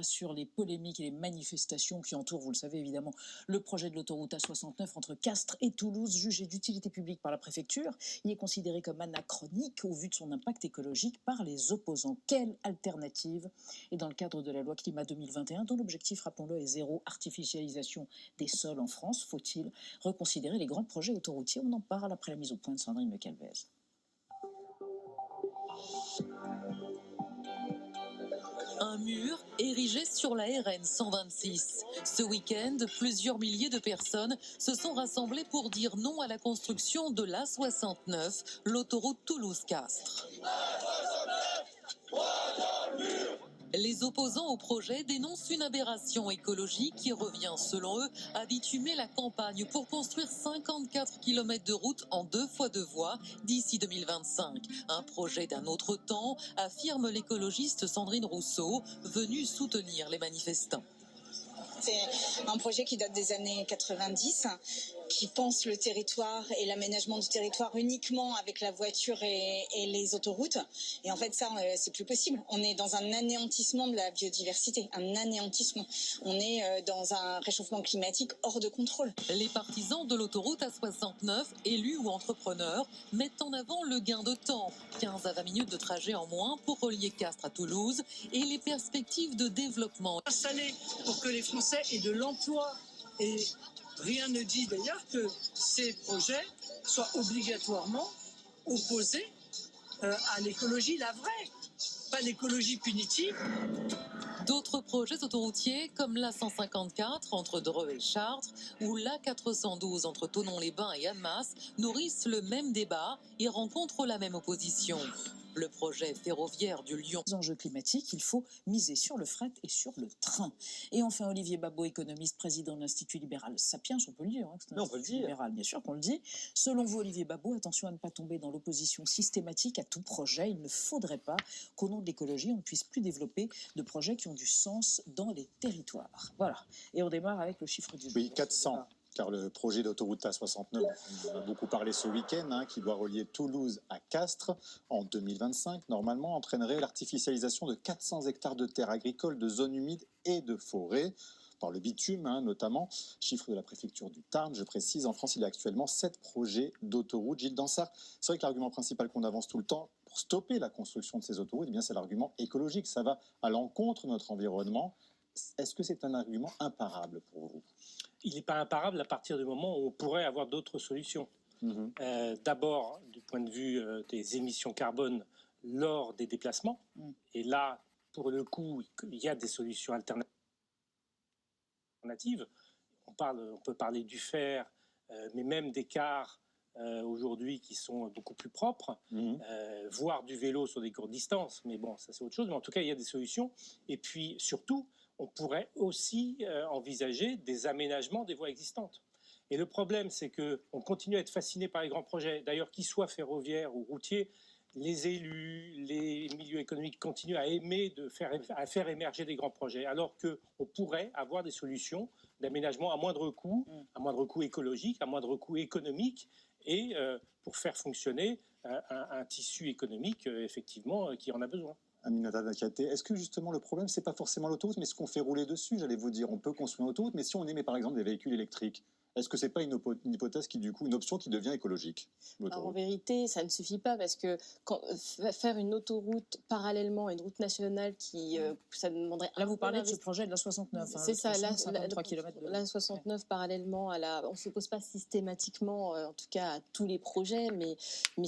Sur les polémiques et les manifestations qui entourent, vous le savez évidemment, le projet de l'autoroute A69 entre Castres et Toulouse, jugé d'utilité publique par la préfecture. Il est considéré comme anachronique au vu de son impact écologique par les opposants. Quelle alternative? Et dans le cadre de la loi Climat 2021, dont l'objectif, rappelons-le, est zéro artificialisation des sols en France, faut-il reconsidérer les grands projets autoroutiers? On en parle après la mise au point de Sandrine Le Calvez. Un mur érigé sur la RN 126. Ce week-end, plusieurs milliers de personnes se sont rassemblées pour dire non à la construction de l'A69, l'autoroute Toulouse-Castres. Les opposants au projet dénoncent une aberration écologique qui revient, selon eux, à bitumer la campagne pour construire 54 km de route en 2 fois 2 voies d'ici 2025. Un projet d'un autre temps, affirme l'écologiste Sandrine Rousseau, venue soutenir les manifestants. C'est un projet qui date des années 90, qui pense le territoire et l'aménagement du territoire uniquement avec la voiture et les autoroutes. Et en fait, ça, c'est plus possible. On est dans un anéantissement de la biodiversité, un anéantissement. On est dans un réchauffement climatique hors de contrôle. Les partisans de l'autoroute A69, élus ou entrepreneurs, mettent en avant le gain de temps, 15 à 20 minutes de trajet en moins pour relier Castres à Toulouse, et les perspectives de développement. Installé pour que les Français aient de l'emploi, et rien ne dit d'ailleurs que ces projets soient obligatoirement opposés à l'écologie, la vraie, pas l'écologie punitive. D'autres projets autoroutiers comme l'A154 entre Dreux et Chartres ou l'A412 entre Thonon-les-Bains et Annemasse nourrissent le même débat et rencontrent la même opposition. Le projet ferroviaire du Lyon. Les enjeux climatiques, il faut miser sur le fret et sur le train. Et enfin, Olivier Babot, économiste, président de l'Institut libéral Sapiens, on peut le dire, c'est un institut libéral, bien sûr qu'on le dit. Selon vous, Olivier Babot, attention à ne pas tomber dans l'opposition systématique à tout projet. Il ne faudrait pas qu'au nom de l'écologie, on ne puisse plus développer de projets qui ont du sens dans les territoires. Voilà. Et on démarre avec le chiffre du jour. Oui, 400. Car le projet d'autoroute A69, on en a beaucoup parlé ce week-end, qui doit relier Toulouse à Castres en 2025, normalement, entraînerait l'artificialisation de 400 hectares de terres agricoles, de zones humides et de forêts, par le bitume notamment. Chiffre de la préfecture du Tarn, je précise, en France, il y a actuellement 7 projets d'autoroute. Gilles Dansart, c'est vrai que l'argument principal qu'on avance tout le temps pour stopper la construction de ces autoroutes, eh bien, c'est l'argument écologique. Ça va à l'encontre de notre environnement. Est-ce que c'est un argument imparable pour vous ? Il n'est pas imparable à partir du moment où on pourrait avoir d'autres solutions. D'abord, du point de vue des émissions carbone lors des déplacements. Et là, pour le coup, il y a des solutions alternatives. On peut parler du fer, mais même des cars aujourd'hui qui sont beaucoup plus propres, voire du vélo sur des courtes distances. Mais bon, ça c'est autre chose. Mais en tout cas, il y a des solutions. Et puis surtout, on pourrait aussi envisager des aménagements des voies existantes. Et le problème, c'est qu'on continue à être fasciné par les grands projets. D'ailleurs, qu'ils soient ferroviaires ou routiers, les élus, les milieux économiques continuent à aimer à faire émerger des grands projets, alors qu'on pourrait avoir des solutions d'aménagement à moindre coût écologique, à moindre coût économique, et pour faire fonctionner un tissu économique, effectivement, qui en a besoin. Aminata Diakhaté, est-ce que justement le problème, c'est pas forcément l'autoroute, mais ce qu'on fait rouler dessus? J'allais vous dire, on peut construire une autoroute, mais si on émet par exemple des véhicules électriques, est-ce que c'est pas une hypothèse qui, du coup, une option qui devient écologique? Alors, en vérité, ça ne suffit pas parce que faire une autoroute parallèlement à une route nationale ça demanderait. Là, vous parlez de ce projet de la 69. C'est ça, la 69 parallèlement à la. On ne s'oppose pas systématiquement, en tout cas à tous les projets, mais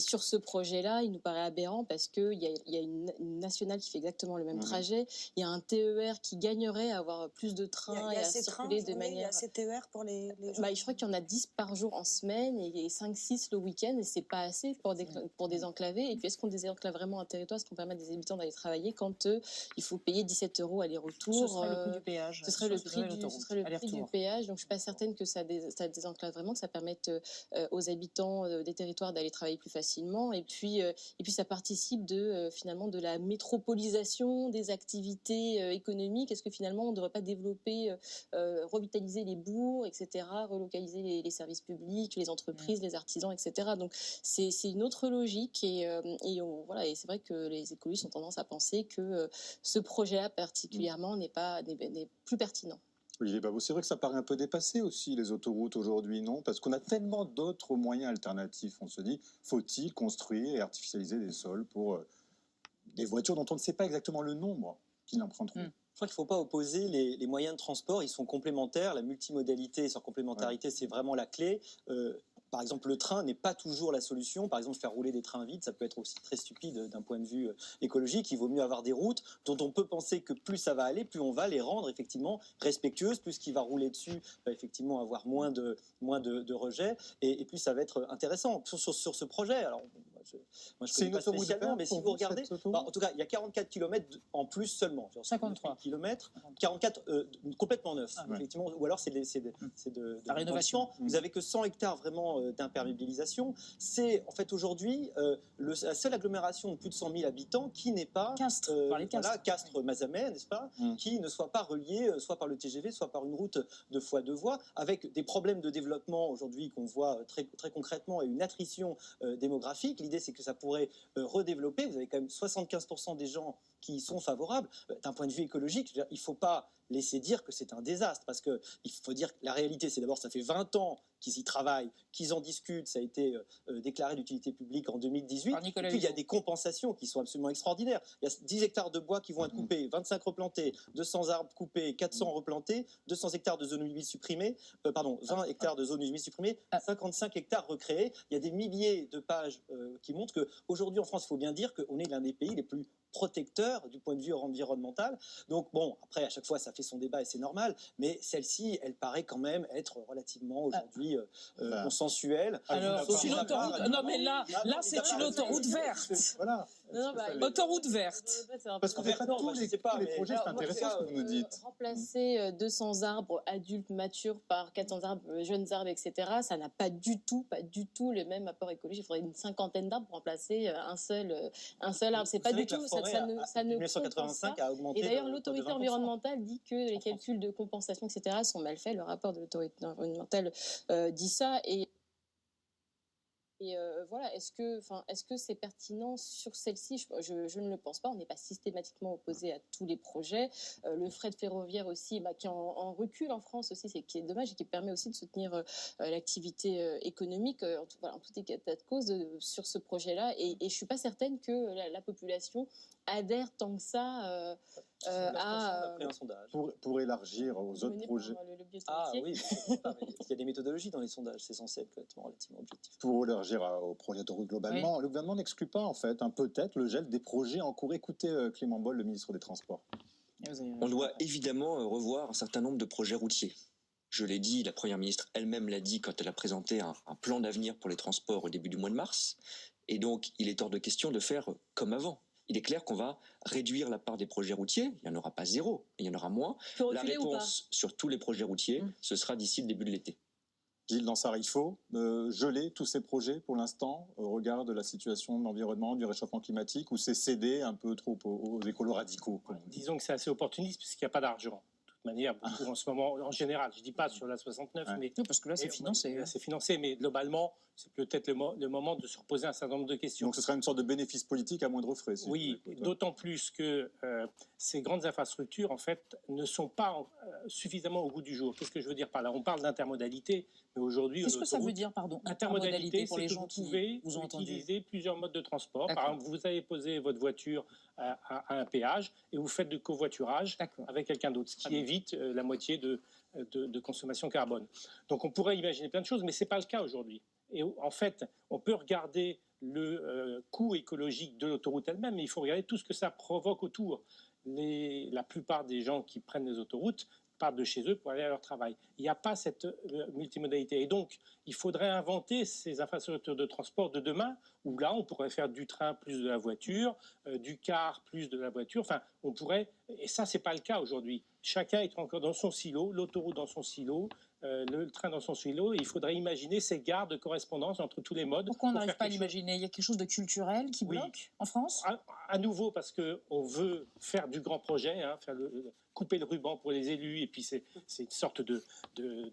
sur ce projet-là, il nous paraît aberrant parce qu'il y a une nationale qui fait exactement le même trajet. Il y a un TER qui gagnerait à avoir plus de trains et à circuler de manière. Il y a ces TER pour les gens. Je crois qu'il y en a 10 par jour en semaine et 5-6 le week-end, et c'est pas assez pour désenclaver. Et puis, est-ce qu'on désenclave vraiment un territoire? Est-ce qu'on permet à des habitants d'aller travailler quand il faut payer 17 € aller-retour? Ce serait le prix du péage. Ce serait le prix du péage. Donc, je suis pas certaine que ça désenclave vraiment, que ça permette aux habitants des territoires d'aller travailler plus facilement. Et puis ça participe finalement de la métropolisation des activités économiques. Est-ce que finalement, on ne devrait pas développer, revitaliser les bourgs, etc., relocaliser les services publics, les entreprises, les artisans, etc. Donc c'est une autre logique voilà, et c'est vrai que les écologistes ont tendance à penser que ce projet-là particulièrement n'est plus pertinent. Olivier Babot, c'est vrai que ça paraît un peu dépassé aussi, les autoroutes aujourd'hui, non? Parce qu'on a tellement d'autres moyens alternatifs. On se dit, faut-il construire et artificialiser des sols pour des voitures dont on ne sait pas exactement le nombre qui l'emprunteront? Je crois qu'il ne faut pas opposer les moyens de transport, ils sont complémentaires. La multimodalité et sa complémentarité, c'est vraiment la clé. Par exemple, le train n'est pas toujours la solution. Par exemple, faire rouler des trains vides, ça peut être aussi très stupide d'un point de vue écologique. Il vaut mieux avoir des routes dont on peut penser que plus ça va aller, plus on va les rendre effectivement respectueuses, plus ce qui va rouler dessus va effectivement avoir moins de rejets, et plus ça va être intéressant. Sur ce projet, alors moi je connais pas spécialement, mais si vous regardez, en tout cas, il y a 44 km en plus seulement. 53 km, 44 complètement neufs, effectivement, ou alors c'est de la rénovation. Vous avez que 100 hectares vraiment d'imperméabilisation. C'est en fait aujourd'hui la seule agglomération de plus de 100 000 habitants qui n'est pas Castres-Mazamet, n'est-ce pas, qui ne soit pas reliée soit par le TGV, soit par une route de x2 voies, avec des problèmes de développement aujourd'hui qu'on voit très, très concrètement et une attrition démographique. L'idée, c'est que ça pourrait redévelopper. Vous avez quand même 75% des gens qui y sont favorables. D'un point de vue écologique, il ne faut pas laisser dire que c'est un désastre, parce qu'il faut dire que la réalité, c'est d'abord, ça fait 20 ans qu'ils y travaillent, qu'ils en discutent, ça a été déclaré d'utilité publique en 2018, et puis il y a des compensations qui sont absolument extraordinaires. Il y a 10 hectares de bois qui vont être coupés, 25 replantés, 200 arbres coupés, 400 replantés, 200 hectares de zones humides supprimées, 20 hectares de zones humides supprimées, 55 hectares recréés. Il y a des milliers de pages qui montrent qu'aujourd'hui en France, il faut bien dire qu'on est l'un des pays les plus protecteurs du point de vue environnemental. Donc bon, après, à chaque fois, ça fait son débat et c'est normal, mais celle-ci, elle paraît quand même être relativement aujourd'hui consensuelle. Alors, c'est une autoroute. Non, mais là c'est une autoroute verte. Voilà. Autoroute verte. Parce qu'on fait pas tous les projets, c'est intéressant ce que vous nous dites. Remplacer 200 arbres adultes matures par 400 arbres jeunes arbres, etc., ça n'a pas du tout le même apport écologique. Il faudrait une cinquantaine d'arbres pour remplacer un seul arbre. C'est pas du tout, ça ne 1985 a augmenté. Et d'ailleurs, l'autorité environnementale dit que les calculs de compensation, etc., sont mal faits. Le rapport de l'autorité environnementale dit ça. Et voilà, est-ce que c'est pertinent sur celle-ci? Je ne le pense pas. On n'est pas systématiquement opposé à tous les projets. Le fret ferroviaire aussi, qui est en recul en France aussi, c'est qui est dommage et qui permet aussi de soutenir l'activité économique. En tout état de cause sur ce projet-là. Et je suis pas certaine que la population adhère tant que ça pour élargir aux autres projets. Oui, il y a des méthodologies dans les sondages, c'est censé être relativement objectif. Pour élargir au projet de route globalement, le gouvernement n'exclut pas en fait peut-être le gel des projets en cours. Écoutez Clément Beaune, le ministre des Transports. On doit évidemment revoir un certain nombre de projets routiers. Je l'ai dit, la Première ministre elle-même l'a dit quand elle a présenté un plan d'avenir pour les transports au début du mois de mars. Et donc, il est hors de question de faire comme avant. Il est clair qu'on va réduire la part des projets routiers. Il n'y en aura pas zéro, il y en aura moins. La réponse sur tous les projets routiers, ce sera d'ici le début de l'été. Gilles Dansard, il faut geler tous ces projets pour l'instant au regard de la situation de l'environnement, du réchauffement climatique, ou c'est céder un peu trop aux écolos radicaux? Disons que c'est assez opportuniste puisqu'il n'y a pas d'argent. De toute manière, beaucoup en ce moment, en général, je ne dis pas sur la 69, mais non, parce que là c'est financé. C'est financé, mais globalement, c'est peut-être le moment de se reposer un certain nombre de questions. Donc ce sera une sorte de bénéfice politique à moindre frais. Oui, d'autant plus que ces grandes infrastructures, en fait, ne sont pas suffisamment au goût du jour. Qu'est-ce que je veux dire par là? On parle d'intermodalité, mais aujourd'hui... Qu'est-ce que ça veut dire, pardon, intermodalité pour les gens qui vous ont utiliser plusieurs modes de transport. Par exemple, vous avez posé votre voiture à un péage et vous faites du covoiturage avec quelqu'un d'autre, ce qui évite la moitié de consommation carbone. Donc on pourrait imaginer plein de choses, mais ce n'est pas le cas aujourd'hui. Et en fait, on peut regarder le coût écologique de l'autoroute elle-même, mais il faut regarder tout ce que ça provoque autour. La plupart des gens qui prennent les autoroutes partent de chez eux pour aller à leur travail. Il n'y a pas cette multimodalité. Et donc, il faudrait inventer ces infrastructures de transport de demain, où là, on pourrait faire du train plus de la voiture, du car plus de la voiture. Enfin, on pourrait... Et ça, ce n'est pas le cas aujourd'hui. Chacun est encore dans son silo, l'autoroute dans son silo, le train dans son silo. Et il faudrait imaginer ces gares de correspondance entre tous les modes. Pourquoi on n'arrive pas à l'imaginer? Il y a quelque chose de culturel qui bloque en France? À nouveau, parce qu'on veut faire du grand projet, faire couper le ruban pour les élus, et puis c'est une sorte de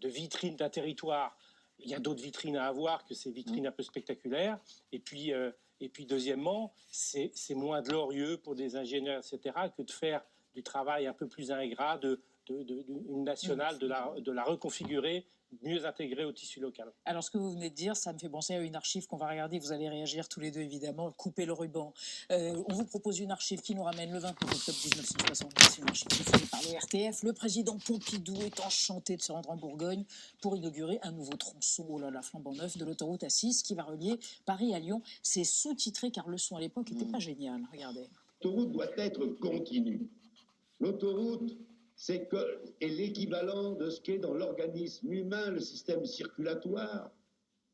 vitrine d'un territoire. Il y a d'autres vitrines à avoir que ces vitrines un peu spectaculaires. Et puis deuxièmement, c'est moins glorieux pour des ingénieurs, etc., que de faire du travail un peu plus ingrat une nationale, de la reconfigurer, mieux intégrée au tissu local. Alors, ce que vous venez de dire, ça me fait penser à une archive qu'on va regarder. Vous allez réagir tous les deux, évidemment. Couper le ruban. On vous propose une archive qui nous ramène le 29 octobre 1970. Une archive diffusée par le RTF. Le président Pompidou est enchanté de se rendre en Bourgogne pour inaugurer un nouveau tronçon, oh là là, flambant neuf, de l'autoroute A6 qui va relier Paris à Lyon. C'est sous-titré car le son à l'époque n'était pas génial. Regardez. L'autoroute doit être continue. L'autoroute, est l'équivalent de ce qu'est dans l'organisme humain le système circulatoire.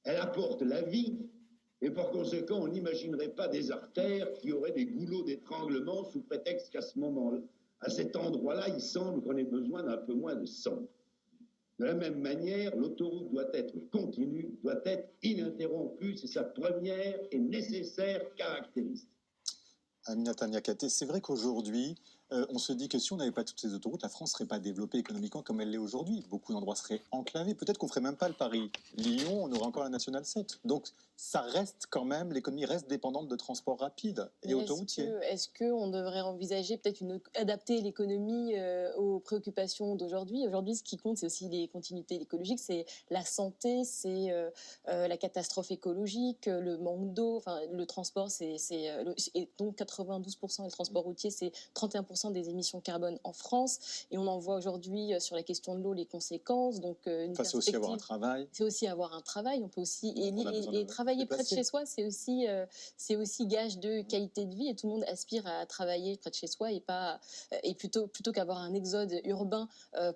Elle apporte la vie, et par conséquent, on n'imaginerait pas des artères qui auraient des goulots d'étranglement sous prétexte qu'à ce moment-là, à cet endroit-là, il semble qu'on ait besoin d'un peu moins de sang. De la même manière, l'autoroute doit être continue, doit être ininterrompue, c'est sa première et nécessaire caractéristique. Aminata Niakate, c'est vrai qu'aujourd'hui, on se dit que si on n'avait pas toutes ces autoroutes, la France ne serait pas développée économiquement comme elle l'est aujourd'hui. Beaucoup d'endroits seraient enclavés. Peut-être qu'on ne ferait même pas le Paris-Lyon, on aurait encore la Nationale 7. Donc ça reste quand même, l'économie reste dépendante de transports rapides et autoroutiers. Est-ce qu'on devrait envisager peut-être adapter l'économie aux préoccupations d'aujourd'hui? Aujourd'hui, ce qui compte, c'est aussi les continuités écologiques, c'est la santé, c'est la catastrophe écologique, le manque d'eau, enfin le transport, et donc 92% du transport routier, c'est 31% des émissions carbone en France, et on en voit aujourd'hui sur la question de l'eau les conséquences. Donc c'est aussi avoir un travail. C'est aussi avoir un travail. On peut aussi et travailler près de chez soi, c'est aussi gage de qualité de vie, et tout le monde aspire à travailler près de chez soi et plutôt qu'avoir un exode urbain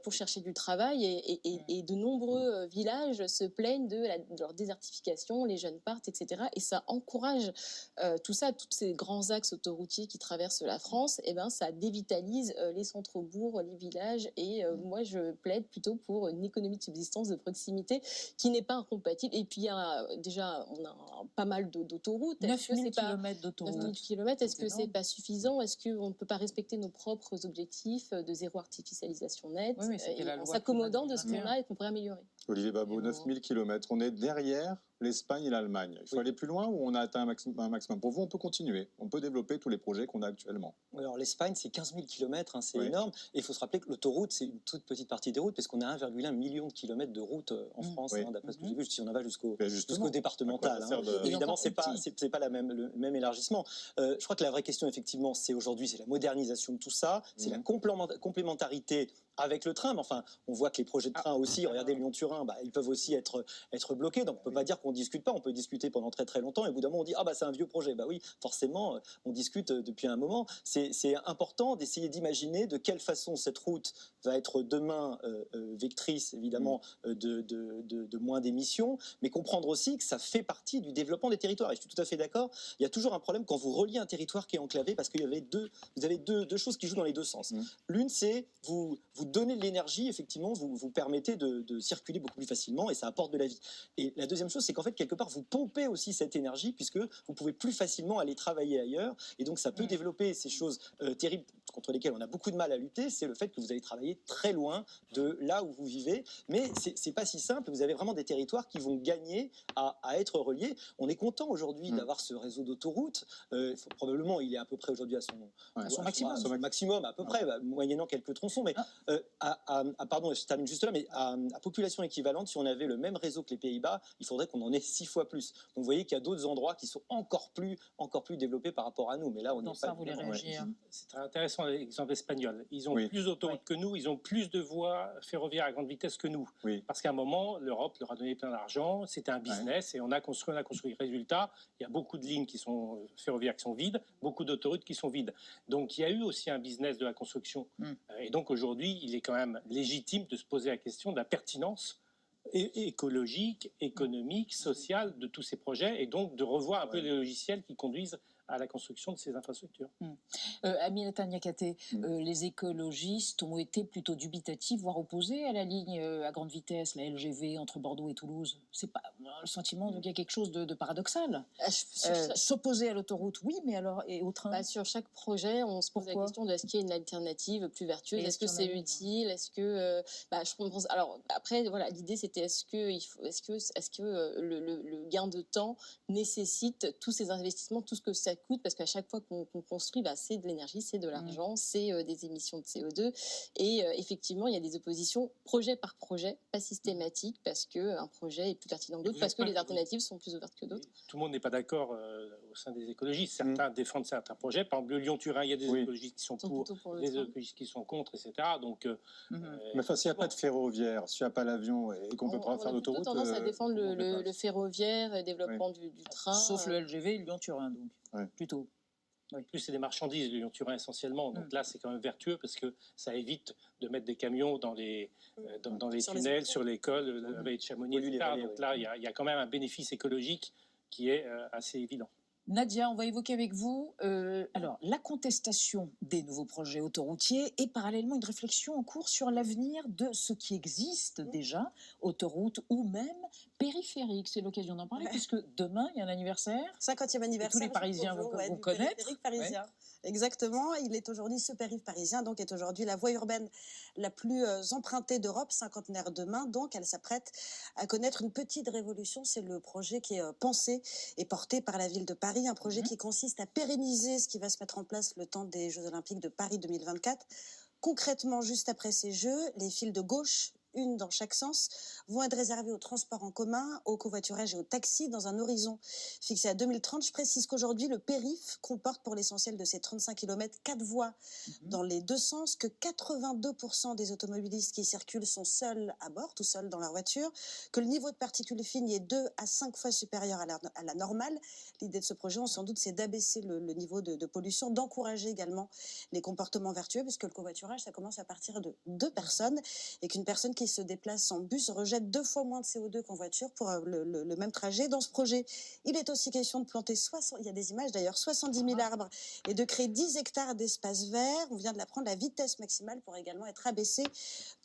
pour chercher du travail. Et de nombreux villages se plaignent de leur désertification, les jeunes partent, etc. Et ça encourage tout ça, tous ces grands axes autoroutiers qui traversent la France. Et ben ça dévitalise les centres-bourgs, les villages. Et moi, je plaide plutôt pour une économie de subsistance de proximité qui n'est pas incompatible. Et puis, on a pas mal d'autoroutes. 9000 km d'autoroutes. 9000 km, est-ce que c'est pas suffisant? Est-ce qu'on ne peut pas respecter nos propres objectifs de zéro artificialisation nette, en s'accommodant de ce qu'on a et qu'on pourrait améliorer? Olivier Babot, 9000 km. On est derrière l'Espagne et l'Allemagne. Il faut aller plus loin ou on a atteint un maximum? Pour vous, on peut continuer. On peut développer tous les projets qu'on a actuellement. Alors l'Espagne, c'est 15 000 km, c'est énorme. Et il faut se rappeler que l'autoroute, c'est une toute petite partie des routes, parce qu'on a 1,1 million de kilomètres de routes en France, d'après ce que j'ai vu, si on en va jusqu'au départemental. Évidemment, c'est pas le même élargissement. Je crois que la vraie question, effectivement, c'est aujourd'hui, c'est la modernisation de tout ça, c'est la complémentarité avec le train. Mais enfin, on voit que les projets de train aussi, regardez Lyon-Turin, ils peuvent aussi être bloqués. Donc on ne peut pas dire qu'on ne discute pas, on peut discuter pendant très très longtemps, et au bout d'un moment on dit c'est un vieux projet. Oui, forcément, on discute depuis un moment. C'est important d'essayer d'imaginer de quelle façon cette route va être demain vectrice, évidemment, de moins d'émissions, mais comprendre aussi que ça fait partie du développement des territoires. Et je suis tout à fait d'accord, il y a toujours un problème quand vous reliez un territoire qui est enclavé, parce qu'il y avait vous avez deux choses qui jouent dans les deux sens. L'une, c'est vous donnez de l'énergie, effectivement, vous permettez de circuler beaucoup plus facilement, et ça apporte de la vie. Et la deuxième chose, c'est qu'en fait, quelque part, vous pompez aussi cette énergie, puisque vous pouvez plus facilement aller travailler ailleurs, et donc ça peut développer ces choses terribles contre lesquelles on a beaucoup de mal à lutter, c'est le fait que vous allez travailler très loin de là où vous vivez. Mais c'est pas si simple, vous avez vraiment des territoires qui vont gagner à être reliés. On est content aujourd'hui d'avoir ce réseau d'autoroutes, probablement il est à peu près aujourd'hui à son maximum, à peu près, moyennant quelques tronçons, mais pardon, je termine juste là, mais à population équivalente, si on avait le même réseau que les Pays-Bas, il faudrait qu'on en ait 6 fois plus. Donc vous voyez qu'il y a d'autres endroits qui sont encore plus développés par rapport à nous, mais là on n'est pas... C'est très intéressant l'exemple espagnol. Ils ont plus d'autoroutes que nous, ils ont plus de voies ferroviaires à grande vitesse que nous. Parce qu'à un moment, l'Europe leur a donné plein d'argent, c'était un business, et on a construit. Résultat, il y a beaucoup de lignes qui sont ferroviaires qui sont vides, beaucoup d'autoroutes qui sont vides. Donc il y a eu aussi un business de la construction. Et donc aujourd'hui, il est quand même légitime de se poser la question de la pertinence écologique, économique, sociale de tous ces projets, et donc de revoir un peu les logiciels qui conduisent à la construction de ces infrastructures. Aminata Niakaté, les écologistes ont été plutôt dubitatifs, voire opposés à la ligne à grande vitesse, la LGV entre Bordeaux et Toulouse. C'est pas le sentiment qu'il y a quelque chose de paradoxal. S'opposer à l'autoroute, oui, mais alors et au train. Sur chaque projet, on se pose la question de est-ce qu'il y a une alternative plus vertueuse, est-ce que c'est utile, est-ce que je pense. Alors après, voilà, l'idée c'était est-ce que le gain de temps nécessite tous ces investissements, tout ce que ça coûte, parce qu'à chaque fois qu'on construit, c'est de l'énergie, c'est de l'argent, c'est des émissions de CO2, et effectivement il y a des oppositions projet par projet, pas systématiques, parce que un projet est plus pertinent que d'autres, parce que les alternatives sont plus ouvertes que d'autres. Tout le monde n'est pas d'accord au sein des écologistes. Certains défendent certains projets. Par exemple, le Lyon-Turin, il y a des écologistes qui sont pour des écologistes qui sont contre, etc. Donc, mais s'il n'y a pas de ferroviaire, s'il n'y a pas l'avion et qu'on ne peut pas faire d'autoroute... On a plutôt tendance à défendre le ferroviaire, le développement du train. Sauf le LGV, Lyon-Turin, donc, plutôt. En plus, c'est des marchandises, le Lyon-Turin essentiellement. Donc là, c'est quand même vertueux parce que ça évite de mettre des camions dans les tunnels, sur les cols, la vallée de Chamonix, etc. Donc là, il y a quand même un bénéfice écologique qui est assez évident. Nadia, on va évoquer avec vous alors la contestation des nouveaux projets autoroutiers et parallèlement une réflexion en cours sur l'avenir de ce qui existe déjà, autoroute ou même périphérique. C'est l'occasion d'en parler puisque demain, il y a un anniversaire. 50e anniversaire. Tous les Parisiens vont connaître. Périphérique parisien. Exactement, il est aujourd'hui, ce périph' parisien donc est aujourd'hui la voie urbaine la plus empruntée d'Europe, cinquantenaire demain, donc elle s'apprête à connaître une petite révolution. C'est le projet qui est pensé et porté par la ville de Paris, un projet qui consiste à pérenniser ce qui va se mettre en place le temps des Jeux Olympiques de Paris 2024. Concrètement, juste après ces Jeux, les files de gauche, une dans chaque sens, vont être réservées au transport en commun, au covoiturage et au taxi dans un horizon fixé à 2030. Je précise qu'aujourd'hui, le périph' comporte pour l'essentiel de ces 35 km 4 voies dans les deux sens, que 82% des automobilistes qui circulent sont seuls à bord, tout seuls dans leur voiture, que le niveau de particules fines est 2 à 5 fois supérieur à la normale. L'idée de ce projet, sans doute, c'est d'abaisser le niveau de pollution, d'encourager également les comportements vertueux, puisque le covoiturage, ça commence à partir de 2 personnes, et qu'une personne qui se déplace en bus rejette 2 fois moins de CO2 qu'en voiture pour le même trajet. Dans ce projet, il est aussi question de planter il y a des images d'ailleurs, 70 000 arbres et de créer 10 hectares d'espace vert. On vient de l'apprendre, la vitesse maximale pourrait également être abaissée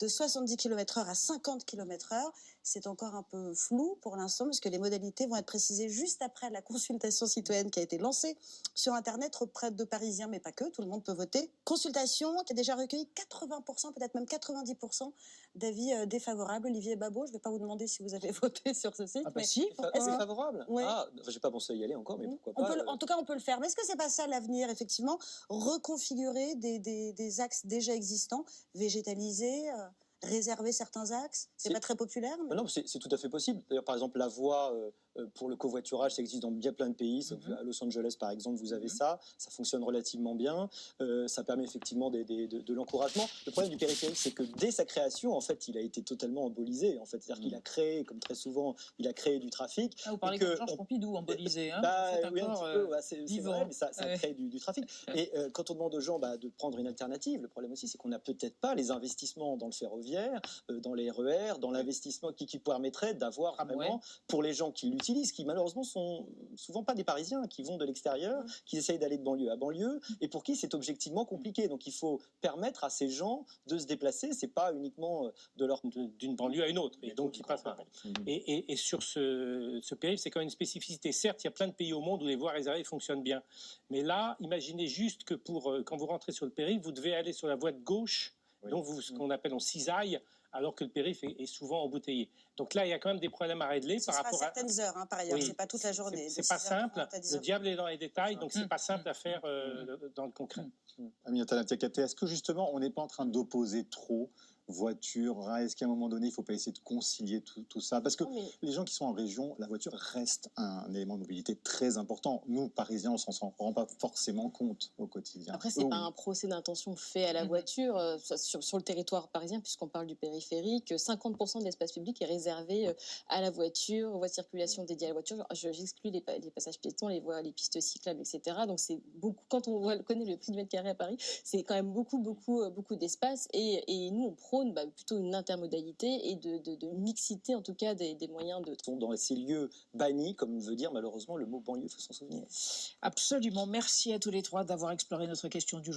de 70 km/h à 50 km/h. C'est encore un peu flou pour l'instant, parce que les modalités vont être précisées juste après la consultation citoyenne qui a été lancée sur Internet auprès de Parisiens, mais pas que, tout le monde peut voter. Consultation qui a déjà recueilli 80%, peut-être même 90% d'avis défavorables. Olivier Babot, je ne vais pas vous demander si vous avez voté sur ce site. Mais si, c'est favorable. Oui. Je n'ai pas pensé y aller encore, mais pourquoi pas. En tout cas, on peut le faire. Mais est-ce que c'est pas ça l'avenir, effectivement? Reconfigurer des axes déjà existants, végétalisés, réserver certains axes, c'est pas très populaire. Mais... Non, c'est tout à fait possible. D'ailleurs, par exemple, la voie pour le covoiturage, ça existe dans bien plein de pays. À Los Angeles, par exemple, vous avez ça fonctionne relativement bien. Ça permet effectivement de l'encouragement. Le problème du périphérique, c'est que dès sa création, en fait, il a été totalement embolisé. En fait, c'est-à-dire qu'il a créé, comme très souvent, il a créé du trafic. Vous parlez de Georges Pompidou, embolisé. Oui, un petit peu. C'est vrai, mais ça crée du trafic. Et quand on demande aux gens de prendre une alternative, le problème aussi, c'est qu'on n'a peut-être pas les investissements dans le ferroviaire, dans les RER, dans l'investissement qui permettrait d'avoir vraiment, pour les gens qui l'utilisent, qui malheureusement sont souvent pas des Parisiens, qui vont de l'extérieur, qui essayent d'aller de banlieue à banlieue, et pour qui c'est objectivement compliqué. Donc il faut permettre à ces gens de se déplacer. C'est pas uniquement d'une banlieue à une autre, et donc ils passent par. Et sur ce périph', c'est quand même une spécificité. Certes, il y a plein de pays au monde où les voies réservées fonctionnent bien, mais là, imaginez juste que quand vous rentrez sur le périph', vous devez aller sur la voie de gauche, donc ce qu'on appelle en cisaille, alors que le périph' est souvent embouteillé. Donc là, il y a quand même des problèmes à régler par rapport à certaines heures, par ailleurs. C'est pas toute la journée. C'est pas simple. Le diable est dans les détails, donc c'est pas simple à faire dans le concret. Aminata Niakaté, est-ce que justement, on n'est pas en train d'opposer trop voiture, est-ce qu'à un moment donné, il ne faut pas essayer de concilier tout ça? Parce que les gens qui sont en région, la voiture reste un élément de mobilité très important. Nous, Parisiens, on ne s'en rend pas forcément compte au quotidien. Après, ce n'est pas un procès d'intention fait à la voiture. Sur le territoire parisien, puisqu'on parle du périphérique, 50% de l'espace public est réservé à la voiture, aux voies de circulation dédiées à la voiture. J'exclus les passages piétons, les pistes cyclables, etc. Donc, c'est beaucoup. Quand on connaît le prix du mètre carré à Paris, c'est quand même beaucoup d'espace. Et nous, on prône plutôt une intermodalité et de mixité, en tout cas, des moyens de... Sont dans ces lieux bannis, comme veut dire malheureusement le mot banlieue, il faut s'en souvenir. Absolument. Merci à tous les trois d'avoir exploré notre question du jour.